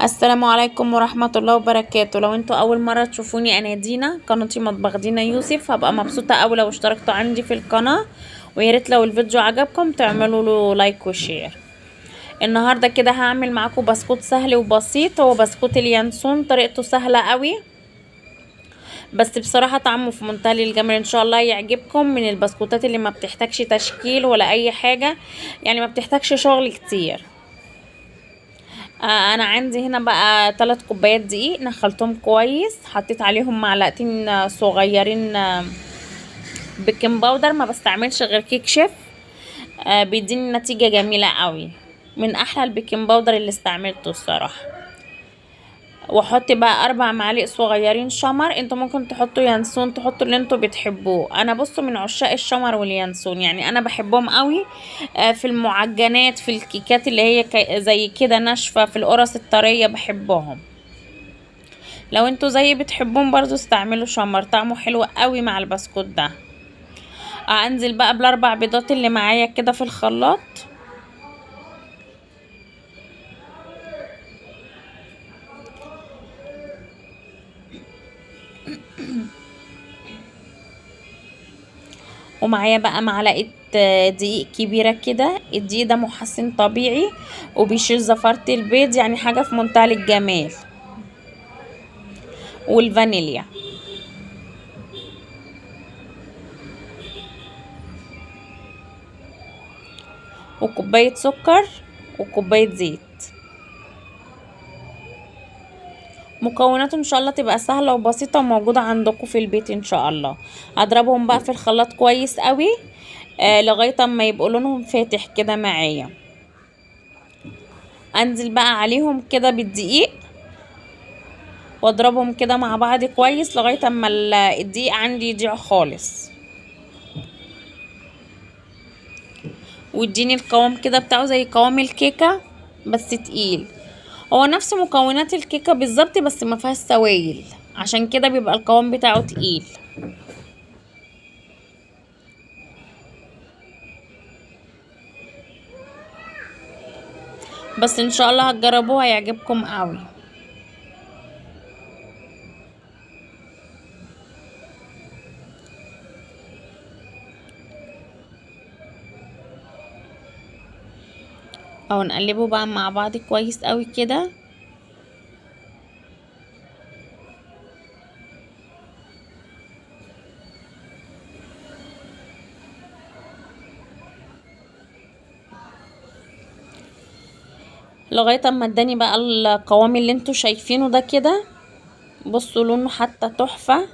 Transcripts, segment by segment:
السلام عليكم ورحمة الله وبركاته. لو انتوا اول مرة تشوفوني، انا دينا، قناتي مطبخ دينا يوسف. هبقى مبسوطة اوي لو اشتركتوا عندي في القناة، وياريت لو الفيديو عجبكم تعملوا له لايك وشير. النهاردة كده هعمل معاكم بسكوت سهل وبسيط، هو بسكوت اليانسون. طريقته سهلة اوي، بس بصراحة طعمه في منتهى الجمال. ان شاء الله يعجبكم. من البسكوتات اللي ما بتحتاجش تشكيل ولا اي حاجة، يعني ما بتحتاجش شغل كتير. انا عندي هنا بقى 3 كوبايات دقيق، نخلتهم كويس، حطيت عليهم معلقتين صغيرين بيكنج باودر. ما بستعملش غير كيك شيف، بيديني نتيجة جميلة قوي، من احلى البيكنج باودر اللي استعملته الصراحة. واحط بقى 4 معالق صغيرين شمر. انتوا ممكن تحطوا ينسون، تحطوا اللي انتوا بتحبوه. انا بصوا من عشاق الشمر واليانسون، يعني انا بحبهم قوي في المعجنات، في الكيكات اللي هي زي كده ناشفة، في القرص الطرية بحبهم. لو انتوا زي بتحبوهم برضو استعملوا شمر، طعمه حلو قوي مع البسكوت ده. انزل بقى بالاربع بيضات اللي معايا كده في الخلاط. ومعايا بقى معلقه دقيق كبيره كده. الدقيق ده محسن طبيعي وبيشيل زفاره البيض، يعني حاجه في منتهى الجمال. والفانيليا وكوبايه سكر وكوبايه زيت. مكوناته ان شاء الله تبقى سهله وبسيطه وموجوده عندكم في البيت ان شاء الله. هضربهم بقى في الخلاط كويس قوي لغايه اما يبقوا لونهم فاتح كده معايا. انزل بقى عليهم كده بالدقيق واضربهم كده مع بعض كويس لغايه اما الدقيق عندي يضيع خالص، ويديني القوام كده بتاعه زي قوام الكيكه بس تقيل. هو نفس مكونات الكيكه بالظبط، بس ما فيهاش سوائل، عشان كده بيبقى القوام بتاعه تقيل. بس ان شاء الله هتجربوها هيعجبكم قوي. او نقلبه بقى مع بعض كويس قوي كده. لغايه اما اداني بقى القوام اللي انتوا شايفينه ده كده. بصوا لونه حتى تحفه.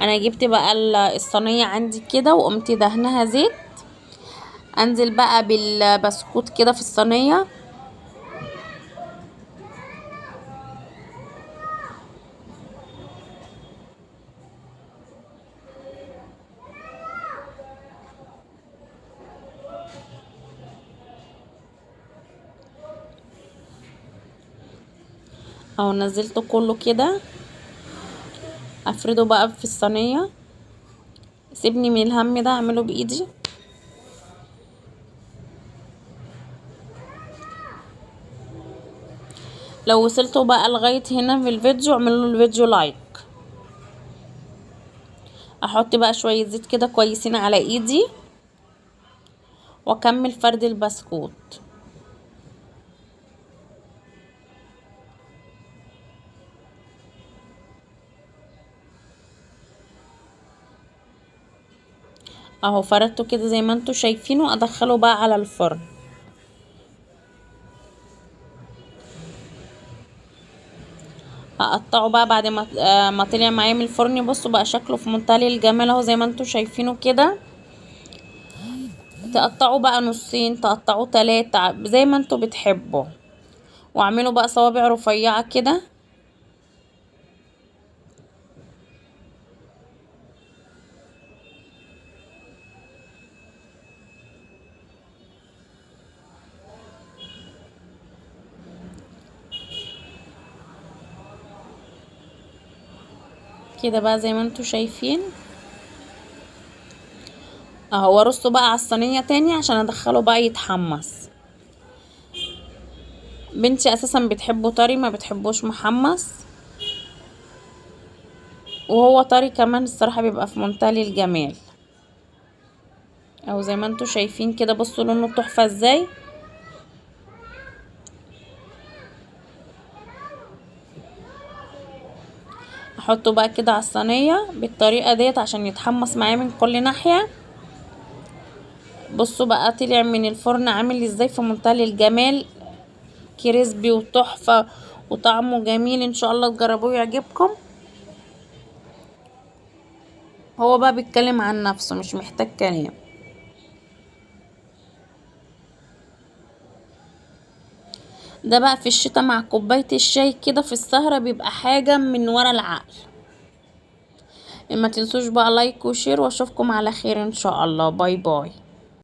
انا جبت بقى الصينيه عندي كده وقمت دهنها زيت. انزل بقى بالبسكوت كده في الصينيه. اهو نزلته كله كده. افرده بقى في الصينيه. سيبني من الهم ده اعمله بايدي. لو وصلتوا بقى لغايه هنا في الفيديو اعملوا الفيديو لايك. احط بقى شويه زيت كده كويسين على ايدي واكمل فرد البسكوت. اهو فردته كده زي ما انتوا شايفينه. ادخله بقى على الفرن. هقطعه بقى بعد ما طلع معايا من الفرن. بصوا بقى شكله في منتهى الجمال اهو زي ما انتوا شايفينه كده. تقطعوا بقى نصين، تقطعوا 3 زي ما انتوا بتحبوا، واعملوا بقى صوابع رفيعة كده. كده بقى زي ما انتوا شايفين. اهو ارصه بقى على الصينيه تاني عشان ادخله بقى يتحمص. بنتي اساسا بتحبه طري، ما بتحبوش محمص، وهو طري كمان الصراحه بيبقى في منتهى الجمال. او زي ما انتوا شايفين كده، بصوا لونه تحفه ازاي. احطه بقى كده على الصينيه بالطريقه ديت عشان يتحمص معايا من كل ناحيه. بصوا بقى طلع من الفرن عامل ازاي في منتهى الجمال، كريسبي وتحفه وطعمه جميل. ان شاء الله تجربوه يعجبكم. هو بقى بيتكلم عن نفسه، مش محتاج كلام. ده بقى في الشتاء مع كوباية الشاي كده في السهرة بيبقى حاجة من ورا العقل. ما تنسوش بقى لايك وشير، واشوفكم على خير ان شاء الله. باي باي.